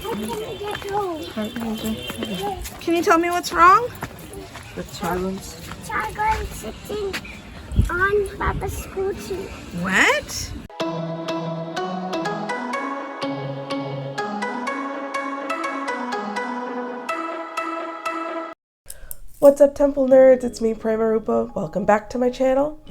Can you tell me what's wrong? The child's sitting on Papa's scooty. What? What's up, temple nerds? It's me, Prema. Welcome back to my channel.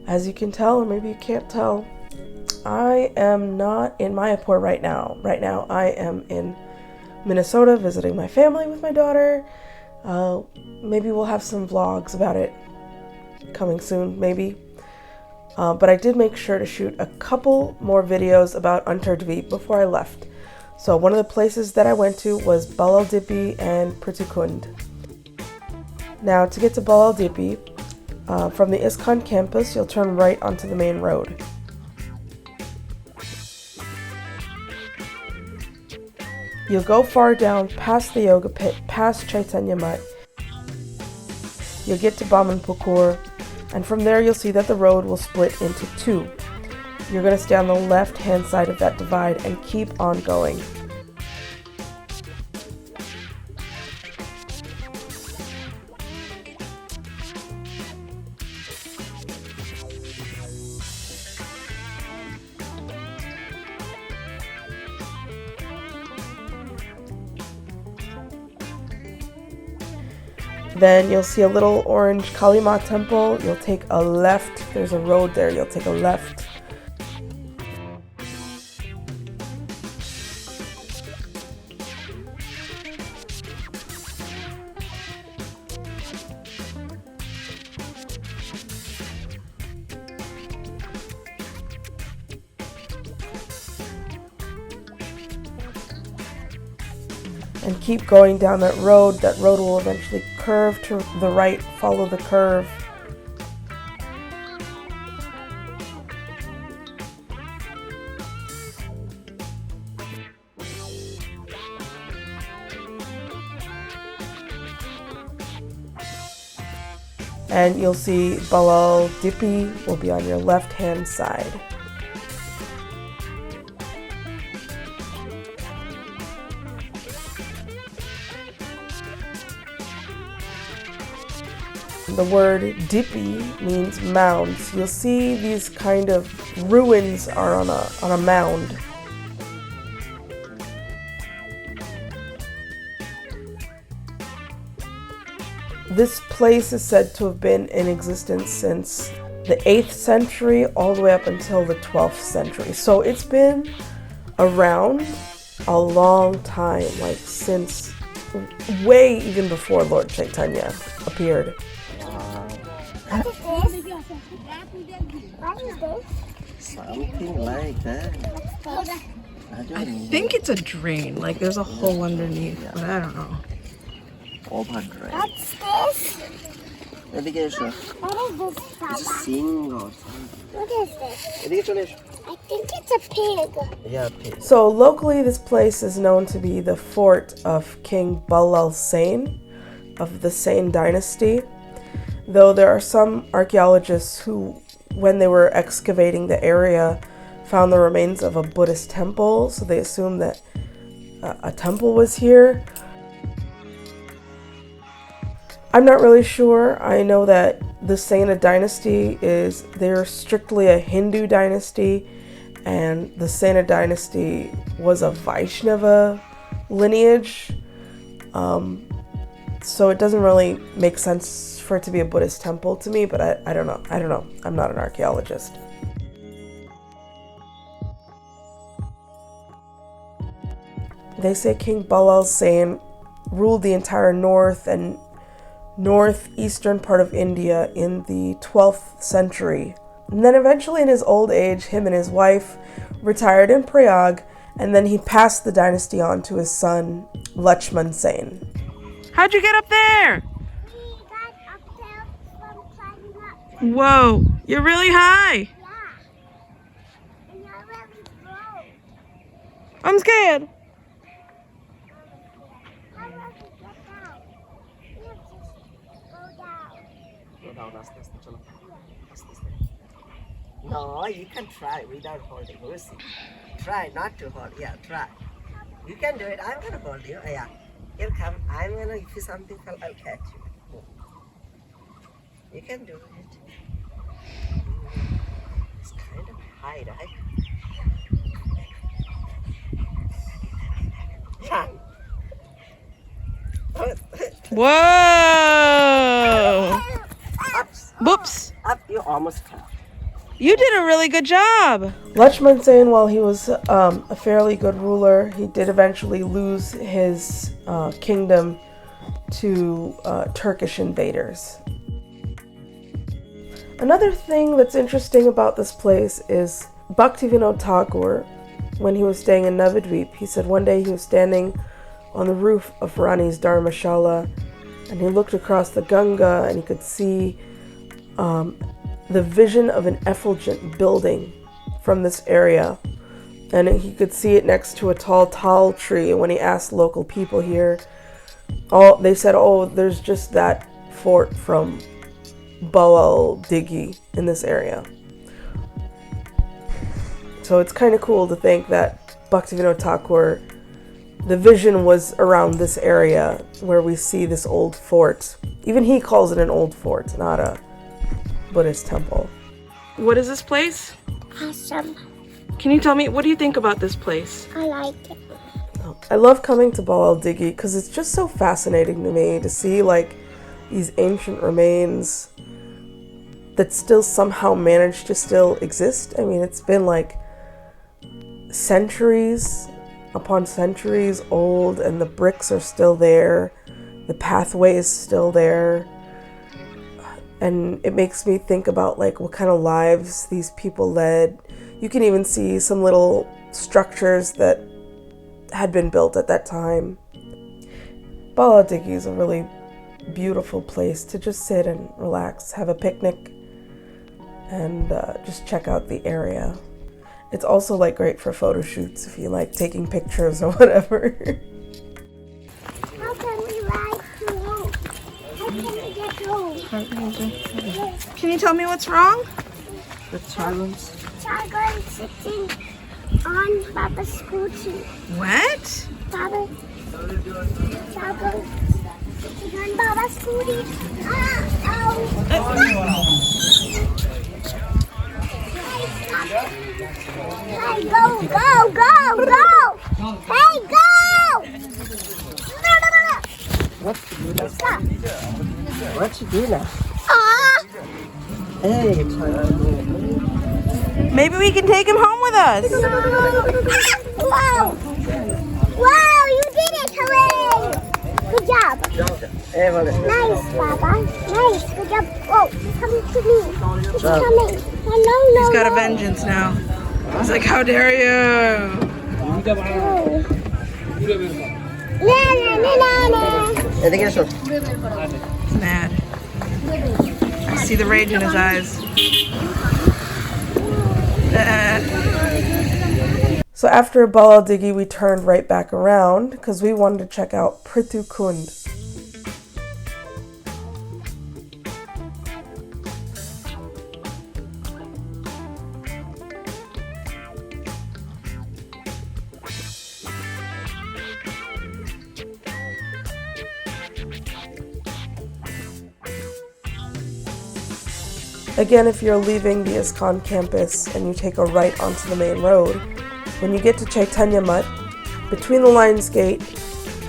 As you can tell, or maybe you can't tell, I am not in Mayapur right now. Right now, I am in Minnesota visiting my family with my daughter. Maybe we'll have some vlogs about it coming soon, maybe. But I did make sure to shoot a couple more videos about Antardwip before I left. So one of the places that I went to was Ballal-Dhipi and Prithu Kunda. Now, to get to Ballal-Dhipi, from the ISKCON campus, you'll turn right onto the main road. You'll go far down past the yoga pit, past Caitanya Math. You'll get to Pukur, and from there you'll see that the road will split into two. You're going to stay on the left-hand side of that divide and keep on going. Then you'll see a little orange Kali Ma temple. You'll take a left. There's a road there. You'll take a left. And keep going down that road. That road will eventually curve to the right. Follow the curve. And you'll see Ballal-Dhipi will be on your left-hand side. The word Dhipi means mounds. You'll see these kind of ruins are on a mound. This place is said to have been in existence since the 8th century all the way up until the 12th century. So it's been around a long time, like since way even before Lord Chaitanya appeared. What is this? What is this? something like that. I think it's a drain. Like there's a hole underneath, but I don't know. Open drain. What's this? Irrigation. What is this, Papa? It's a sing or something. What is this? Irrigation. I think it's a pig. Yeah, pig. So locally, this place is known to be the fort of King Ballal Sen of the Sen dynasty. Though there are some archaeologists who, when they were excavating the area, found the remains of a Buddhist temple, so they assumed that a temple was here. I'm not really sure. I know that the Sen dynasty they're strictly a Hindu dynasty, and the Sen dynasty was a Vaishnava lineage. So it doesn't really make sense for it to be a Buddhist temple to me, but I don't know. I'm not an archaeologist. They say King Ballal Sen ruled the entire north and northeastern part of India in the 12th century. And then eventually in his old age, him and his wife retired in Prayag, and then he passed the dynasty on to his son, Lakshman Sen. How'd you get up there? We got up there from climbing up. Whoa, you're really high. Yeah. And now where we go. I'm scared. How do we get down? We have to go down. Go down, that's the chalo. No, you can try without holding. We'll see. Try not to hold. Yeah, try. You can do it. I'm gonna hold you. Yeah. Here come. I'm gonna, if you something fall, I'll catch you. You can do it. It's kind of high, right? Yeah. Whoa! Up, Whoops! up, you almost fell. You did a really good job. Lakshman Sen, while he was a fairly good ruler, he did eventually lose his kingdom to Turkish invaders. Another thing that's interesting about this place is Bhaktivinoda Thakur, when he was staying in Navadwip, he said one day he was standing on the roof of Rani's Dharmashala and he looked across the Ganga and he could see the vision of an effulgent building from this area, and he could see it next to a tall tal tree. And when he asked local people here, they said, oh, there's just that fort from Ballal Dighi in this area. So it's kind of cool to think that Bhaktivinoda Thakur, the vision was around this area where we see this old fort. Even he calls it an old fort, not a Buddhist temple. What is this place? Awesome. Can you tell me, what do you think about this place? I like it. I love coming to Ballal Dighi because it's just so fascinating to me to see like these ancient remains that still somehow manage to still exist. I mean, it's been like centuries upon centuries old and the bricks are still there. The pathway is still there. And it makes me think about like what kind of lives these people led. You can even see some little structures that had been built at that time. Ballal Dighi is a really beautiful place to just sit and relax, have a picnic, and just check out the area. It's also like great for photo shoots if you like taking pictures or whatever. How can we ride to home? How can we get home? Can you tell me what's wrong? The child's Child sitting on Baba's scooty. What? Baba. Child sitting on Baba's scooty. Hey, go, go, go, go! Hey, go! what you do now? Stop. What you do now? Ah! Hey, child. Maybe we can take him home with us. Wow! Wow, you did it! Hooray! Good job. Hey, Ballal. Nice, Baba. Nice. Good job. Whoa, he's coming to me. He's Job. coming. Oh, no, no, He's got a no. vengeance now. He's like, how dare you? Oh. Na, na, na, na, na. এদিকে এসো। He's mad. I see the rage in his eyes. So after Ballal Dighi, we turned right back around because we wanted to check out Prithu Kunda. Again, if you're leaving the ISKCON campus and you take a right onto the main road, when you get to Chaitanya Math, between the Lions Gate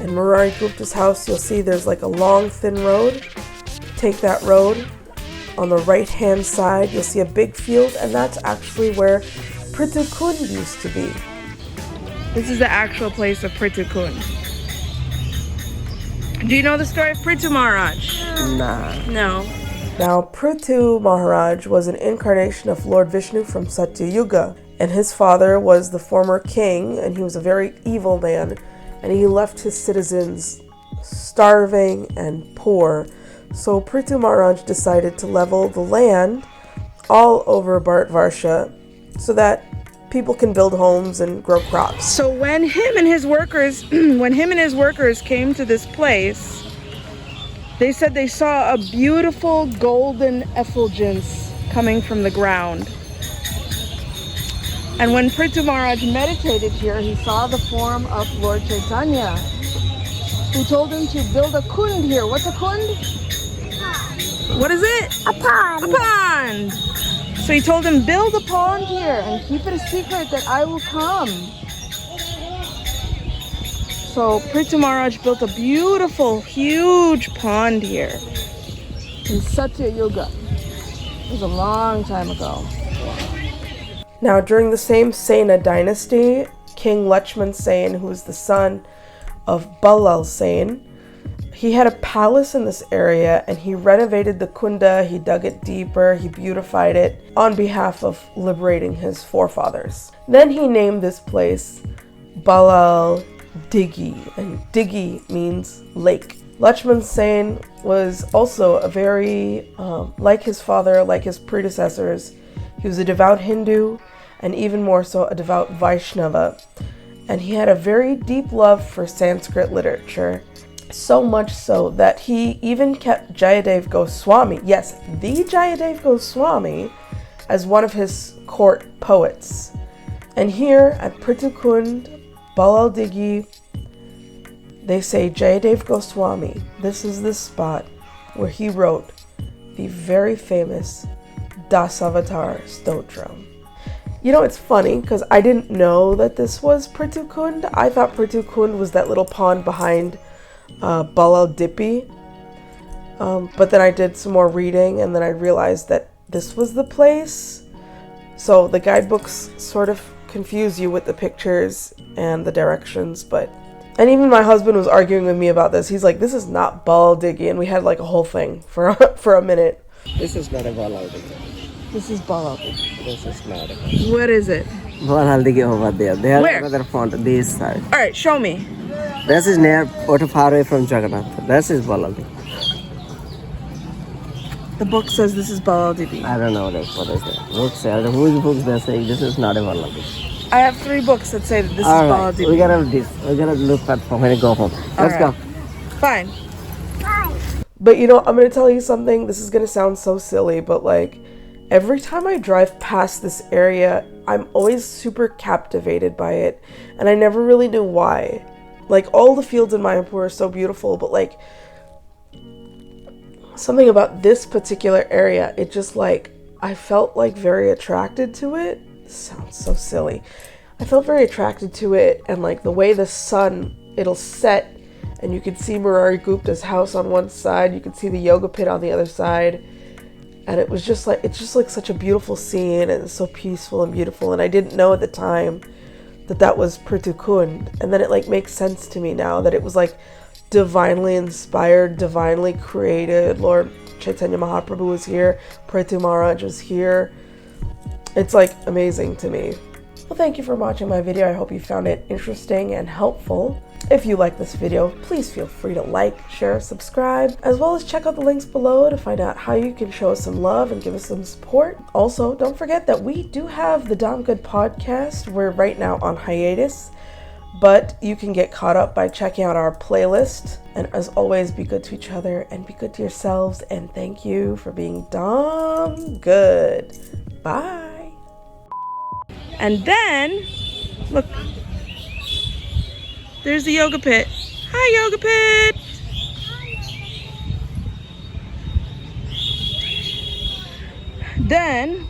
and Murari Gupta's house, you'll see there's like a long, thin road. Take that road. On the right-hand side, you'll see a big field, and that's actually where Prithu Kunda used to be. This is the actual place of Prithu Kunda. Do you know the story of Prithu Maharaj? Nah. No. Now, Prithu Maharaj was an incarnation of Lord Vishnu from Satya Yuga, and his father was the former king, and he was a very evil man, and he left his citizens starving and poor. So Prithu Maharaj decided to level the land all over Bharatvarsha so that people can build homes and grow crops. So when him and his workers came to this place, they said they saw a beautiful golden effulgence coming from the ground. And when Prithu Maharaj meditated here, he saw the form of Lord Chaitanya, who told him to build a kund here. What's a kund? What is it? A pond. A pond. So he told him, build a pond here and keep it a secret that I will come. So Prithu Maharaj built a beautiful, huge pond here in Satya Yuga. It was a long time ago. Now, during the same Sena dynasty, King Lakshman Sen, who was the son of Ballal Sen, he had a palace in this area and he renovated the Kunda, he dug it deeper, he beautified it on behalf of liberating his forefathers. Then he named this place Ballal Dighi, and Dighi means lake. Lakshman Sen was also a very, like his father, like his predecessors, he was a devout Hindu and even more so a devout Vaishnava. And he had a very deep love for Sanskrit literature, so much so that he even kept Jayadev Goswami, yes, the Jayadev Goswami, as one of his court poets. And here at Prithu Kunda, Ballal Dighi, they say Jayadev Goswami, this is the spot where he wrote the very famous Dasavatar Stotra. You know, it's funny because I didn't know that this was Prithu Kunda. I thought Prithu Kunda was that little pond behind Ballal-Dhipi. But then I did some more reading and then I realized that this was the place. So the guidebooks sort of confuse you with the pictures and the directions, and even my husband was arguing with me about this. He's like, this is not Ballal Dighi, and we had like a whole thing for a minute. This is not a Ballal Dighi. This is Ballal Dighi. This is not a What is it? Ballal Dighi over there. There's Where? another font this side. All right, show me. This is near or far away from Jagannath. This is Ballal Dighi. The book says this is Ballal Dighi. I don't know what is that. Books, I don't know whose books they're saying this is not a Ballal Dighi. I have 3 books that say that this All is right, Ballal Dighi. we gotta look at when we go home. Let's right. go. Fine. But you know, I'm going to tell you something. This is going to sound so silly, but like every time I drive past this area, I'm always super captivated by it. And I never really knew why. Like all the fields in Mayapur are so beautiful, but like something about this particular area, it just like, I felt like very attracted to it. This sounds so silly. I felt very attracted to it, and like the way the sun, it'll set and you could see Murari Gupta's house on one side, you could see the yoga pit on the other side, and it was just like, it's just like such a beautiful scene, and it's so peaceful and beautiful. And I didn't know at the time that that was Prithu Kunda, and then it like makes sense to me now that it was like divinely inspired, divinely created. Lord Chaitanya Mahaprabhu was here, Prithu Maharaj was here. It's like amazing to me. Well, thank you for watching my video. I hope you found it interesting and helpful. If you like this video, please feel free to like, share, subscribe, as well as check out the links below to find out how you can show us some love and give us some support. Also, don't forget that we do have the Dham podcast. We're right now on hiatus, but you can get caught up by checking out our playlist. And as always, be good to each other and be good to yourselves. And thank you for being Dham good. Bye. And then, look, there's the yoga pit. Hi, yoga pit. Then